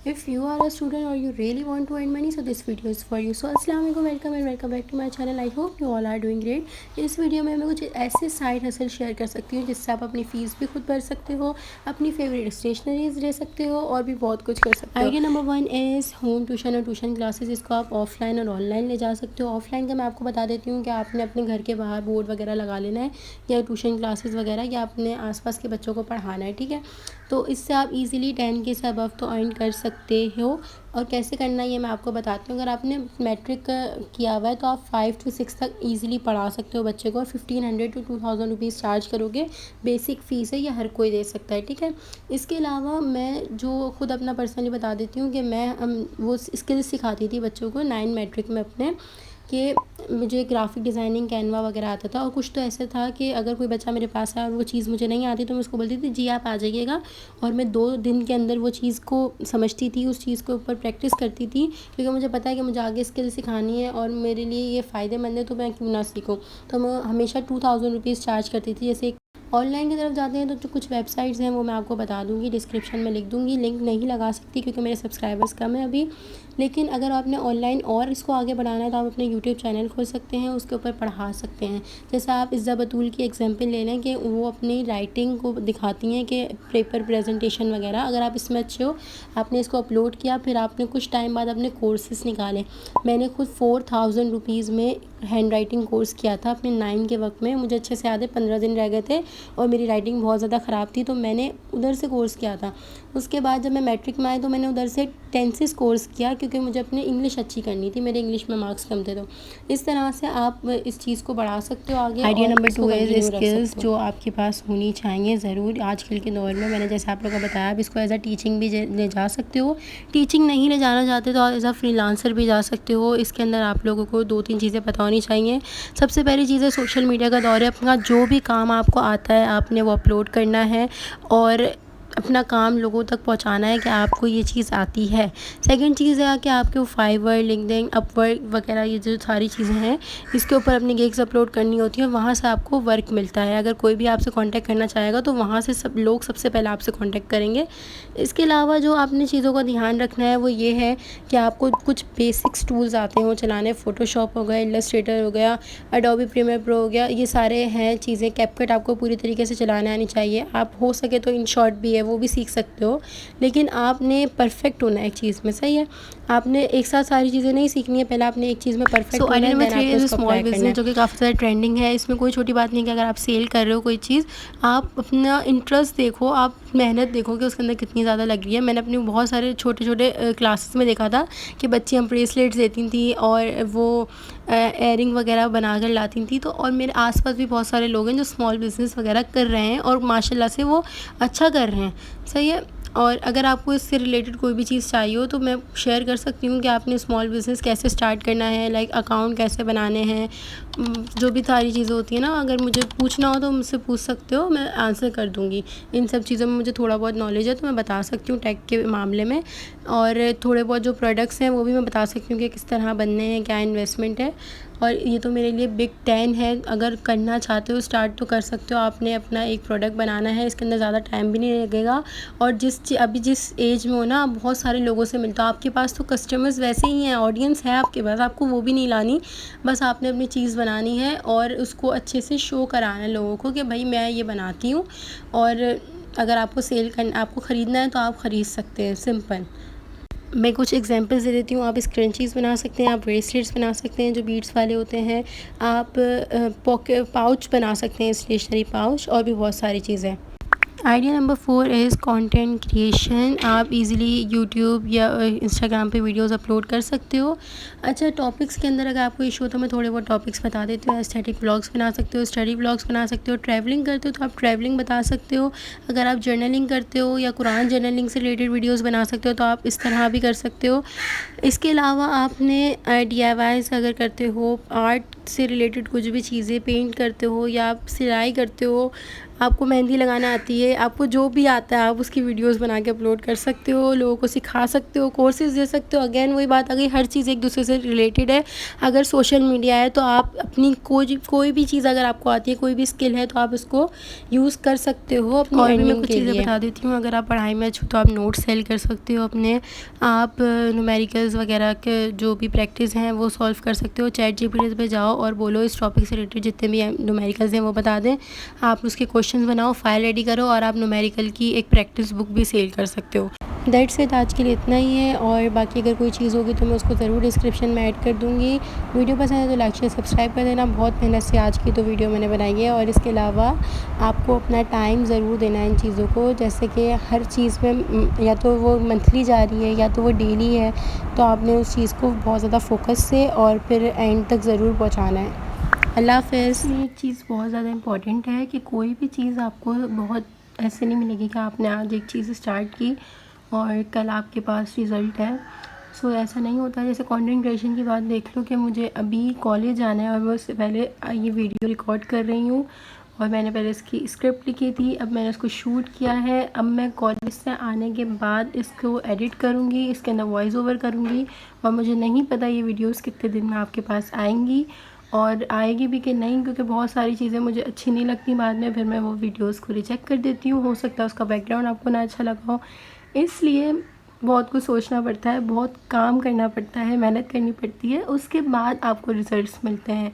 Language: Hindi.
If you are a student or you really want to earn money, so this video is for you. So अस्सलाम वालेकुम, welcome and welcome back to my channel. I hope you all are doing great. इस वीडियो में मैं कुछ ऐसे साइड हसल शेयर कर सकती हूँ जिससे आप अपनी फ़ीस भी खुद भर सकते हो, अपनी फेवरेट स्टेशनरीज ले सकते हो और भी बहुत कुछ कर सकते हो। Idea number 1 is home tuition और ट्यूशन क्लासेस। इसको आप ऑफलाइन और ऑनलाइन ले जा सकते हो। ऑफलाइन का मैं आपको बता देती हूँ कि आपने अपने घर के बाहर बोर्ड वगैरह लगा लेना है या ट्यूशन क्लासेस वगैरह या अपने आसपास के बच्चों को पढ़ाना है, ठीक है। तो इससे आप इजीली 10 के से अबव तो अर्न कर सकते हो। और कैसे करना है ये मैं आपको बताती हूँ। अगर आपने मैट्रिक किया हुआ है तो आप 5 to 6 तक ईजिली पढ़ा सकते हो बच्चे को, और 1500 to 2000 रुपीज़ चार्ज करोगे। बेसिक फ़ीस है, ये हर कोई दे सकता है, ठीक है। इसके अलावा मैं जो खुद अपना पर्सनली बता देती हूँ कि मैं वो स्किल्स सिखाती थी बच्चों को 9 मैट्रिक में अपने, कि मुझे ग्राफिक डिज़ाइनिंग कैनवा वगैरह आता था। और कुछ तो ऐसा था कि अगर कोई बच्चा मेरे पास आया और वो चीज़ मुझे नहीं आती तो मैं उसको बोलती थी जी आप आ जाइएगा, और मैं 2 दिन के अंदर वो चीज़ को समझती थी, उस चीज़ के ऊपर प्रैक्टिस करती थी, क्योंकि मुझे पता है कि मुझे आगे स्किल सिखानी है और मेरे लिए ये फ़ायदेमंद है, तो मैं क्यों ना सीखूँ। तो मैं हमेशा 2000 रुपीज़ चार्ज करती थी। जैसे ऑनलाइन की तरफ जाते हैं तो जो कुछ वेबसाइट्स हैं वो मैं आपको बता दूंगी, डिस्क्रिप्शन में लिख दूंगी। लिंक नहीं लगा सकती क्योंकि मेरे सब्सक्राइबर्स कम है अभी, लेकिन अगर आपने ऑनलाइन और इसको आगे बढ़ाना है तो आप अपने यूट्यूब चैनल खोल सकते हैं, उसके ऊपर पढ़ा सकते हैं। जैसे आप इज़्ज़ा बतूल की एग्जांपल ले लें कि वो अपनी राइटिंग को दिखाती हैं कि पेपर प्रेजेंटेशन वगैरह। अगर आप इसमें अच्छे हो, आपने इसको अपलोड किया, फिर आपने कुछ टाइम बाद अपने कोर्सेज निकाले। मैंने खुद 4000 रुपीज़ में हैंड राइटिंग कोर्स किया था अपने 9 के वक्त में। मुझे अच्छे से याद है, 15 दिन रह गए थे और मेरी राइटिंग बहुत ज़्यादा ख़राब थी, तो मैंने उधर से कोर्स किया था। उसके बाद जब मैं मैट्रिक में आई तो मैंने उधर से टेंसेस कोर्स किया, क्योंकि मुझे अपनी इंग्लिश अच्छी करनी थी, मेरे इंग्लिश में मार्क्स कम थे। तो इस तरह से आप इस चीज़ को बढ़ा सकते हो आगे। आइडिया नंबर 2 इज़ स्किल्स जो आपके पास होनी चाहिए ज़रूर आजकल के दौर में। मैंने जैसे आप लोगों को बताया, आप इसको एज अ टीचिंग भी ले जा सकते हो। टीचिंग नहीं ले जाना चाहते तो एज अ फ्रीलांसर भी जा सकते हो। इसके अंदर आप लोगों को 2-3 चीज़ें पता होनी चाहिए। सबसे पहली चीज़ है सोशल मीडिया का दौर है। अपना जो भी काम आपको आता है आपने वो अपलोड करना है और अपना काम लोगों तक पहुंचाना है कि आपको ये चीज़ आती है। सेकंड चीज़ है कि आपके फाइवर, लिंक्डइन, अपवर्क वगैरह ये जो सारी चीज़ें हैं, इसके ऊपर अपनी गिग्स अपलोड करनी होती है, वहाँ से आपको वर्क मिलता है। अगर कोई भी आपसे कांटेक्ट करना चाहेगा तो वहाँ से सब लोग सबसे पहले आपसे कांटेक्ट करेंगे। इसके अलावा जो आपने चीज़ों का ध्यान रखना है वो ये है कि आपको कुछ बेसिक्स टूल्स आते हों चलाने। फ़ोटोशॉप हो गया, इलस्ट्रेटर हो गया, एडोबी प्रीमियर प्रो हो गया, ये सारे हैं चीज़ें। कैपकट आपको पूरी तरीके से चलाने आनी चाहिए। आप हो सके तो इन शॉर्ट भी है वो भी सीख सकते हो, लेकिन आपने परफेक्ट होना है एक चीज़ में, सही है। आपने एक साथ सारी चीज़ें नहीं सीखनी है, पहले आपने एक चीज़ में परफेक्ट होना है। Idea number 3 is small business, जो कि काफ़ी ज़्यादा ट्रेंडिंग है। इसमें कोई छोटी बात नहीं है कि अगर आप सेल कर रहे हो कोई चीज़, आप अपना इंटरेस्ट देखो, आप मेहनत देखो कि उसके अंदर कितनी ज़्यादा लग रही है। मैंने अपने बहुत सारे छोटे छोटे क्लासेस में देखा था कि बच्ची हम ब्रेसलेट्स देती थी और वो एयरिंग वगैरह बना कर लाती थी। तो और मेरे आसपास भी बहुत सारे लोग हैं जो स्मॉल बिज़नेस वगैरह कर रहे हैं और माशाल्लाह से वो अच्छा कर रहे हैं, सही है। और अगर आपको इससे रिलेटेड कोई भी चीज़ चाहिए हो तो मैं शेयर कर सकती हूँ कि आपने स्मॉल बिज़नेस कैसे स्टार्ट करना है, लाइक अकाउंट कैसे बनाने हैं, जो भी सारी चीज़ें होती हैं ना। अगर मुझे पूछना हो तो मुझसे पूछ सकते हो, मैं आंसर कर दूँगी। इन सब चीज़ों में मुझे थोड़ा बहुत नॉलेज है तो मैं बता सकती हूँ टेक के मामले में। और थोड़े बहुत जो प्रोडक्ट्स हैं वो भी मैं बता सकती हूँ कि किस तरह बनने हैं, क्या इन्वेस्टमेंट है। और ये तो मेरे लिए बिग 10 है। अगर करना चाहते हो स्टार्ट तो कर सकते हो। आपने अपना एक प्रोडक्ट बनाना है, इसके अंदर ज़्यादा टाइम भी नहीं लगेगा। और अभी जिस एज में हो ना, आप बहुत सारे लोगों से मिलते हो, आपके पास तो कस्टमर्स वैसे ही हैं, ऑडियंस है आपके पास, आपको वो भी नहीं लानी। बस आपने अपनी चीज़ बनानी है और उसको अच्छे से शो कराना है लोगों को कि भाई मैं ये बनाती हूँ। और अगर आपको आपको ख़रीदना है तो आप ख़रीद सकते हैं, सिंपल। मैं कुछ एग्जांपल्स दे देती हूँ। आप स्क्रंचीज़ बना सकते हैं, आप ब्रेसलेट्स बना सकते हैं जो बीड्स वाले होते हैं, आप पॉकेट पाउच बना सकते हैं, स्टेशनरी पाउच, और भी बहुत सारी चीज़ें। Idea number 4 is content creation. आप इजीली यूट्यूब या इंस्टाग्राम पे वीडियोस अपलोड कर सकते हो। अच्छा, टॉपिक्स के अंदर अगर आपको इशू हो तो मैं थोड़े बहुत टॉपिक्स बता देती हूँ। एस्थेटिक ब्लॉग्स बना सकते हो, स्टडी ब्लॉग्स बना सकते हो, ट्रैवलिंग करते हो तो आप ट्रैवलिंग बता सकते हो। अगर आप जर्नलिंग करते हो या कुरान जर्नलिंग से रिलेटेड वीडियोज़ बना सकते हो तो आप इस तरह भी कर सकते हो। इसके अलावा आपने DIYs अगर करते हो, आर्ट से रिलेटेड कुछ भी चीज़ें पेंट करते हो या आप सिलाई करते हो, आपको मेहंदी लगाना आती है, आपको जो भी आता है आप उसकी वीडियोस बना के अपलोड कर सकते हो, लोगों को सिखा सकते हो, कोर्सेज़ दे सकते हो। अगेन वही बात आ गई, हर चीज़ एक दूसरे से रिलेटेड है। अगर सोशल मीडिया है तो आप अपनी कोई भी चीज़ अगर आपको आती है, कोई भी स्किल है तो आप उसको यूज़ कर सकते हो अपनी और भी मैं अर्निंग कुछ के चीज़ें लिए। बता देती हूँ, अगर आप पढ़ाई में अच्छे हो तो आप नोट्स सेल कर सकते हो अपने, आप न्यूमेरिकल्स वगैरह के जो भी प्रैक्टिस हैं वो सॉल्व कर सकते हो। चैट जीपीटी पे जाओ और बोलो इस टॉपिक से रिलेटेड जितने भी न्यूमेरिकल्स हैं वो बता दें, आप उसके क्वेश्चंस बनाओ, फाइल रेडी करो और आप न्यूमेरिकल की एक प्रैक्टिस बुक भी सेल कर सकते हो। दैट्स इट, आज के लिए इतना ही है, और बाकी अगर कोई चीज़ होगी तो मैं उसको ज़रूर डिस्क्रिप्शन में ऐड कर दूँगी। वीडियो पसंद है तो लाइक शेयर सब्सक्राइब कर देना। बहुत मेहनत से आज की तो वीडियो मैंने बनाई है, और इसके अलावा आपको अपना टाइम ज़रूर देना है इन चीज़ों को, जैसे कि हर चीज़ में या तो वो मंथली जा रही है या तो वो डेली है, तो आपने उस चीज़ को बहुत ज़्यादा फोकस से और फिर एंड तक ज़रूर पहुँचाना है। अल्लाह हाफ़िज़। एक चीज़ बहुत ज़्यादा इम्पॉर्टेंट है कि कोई भी चीज़ आपको बहुत ऐसे नहीं मिलेगी कि आपने आज एक चीज़ स्टार्ट की और कल आपके पास रिज़ल्ट है। सो ऐसा नहीं होता। जैसे कंटेंट क्रिएशन की बात देख लो कि मुझे अभी कॉलेज जाना है और मैं उससे पहले ये वीडियो रिकॉर्ड कर रही हूँ, और मैंने पहले इसकी स्क्रिप्ट लिखी थी, अब मैंने इसको शूट किया है। अब मैं कॉलेज से आने के बाद इसको एडिट करूँगी, इसके अंदर वॉइस ओवर करूँगी, और मुझे नहीं पता ये वीडियोस कितने दिन में आपके पास आएंगी और आएगी भी कि नहीं, क्योंकि बहुत सारी चीज़ें मुझे अच्छी नहीं लगती बाद में, फिर मैं वो वीडियोस को रिजेक्ट कर देती हूँ। हो सकता है उसका बैकग्राउंड आपको ना अच्छा लगा हो, इसलिए बहुत कुछ सोचना पड़ता है, बहुत काम करना पड़ता है, मेहनत करनी पड़ती है, उसके बाद आपको रिज़ल्ट्स मिलते हैं।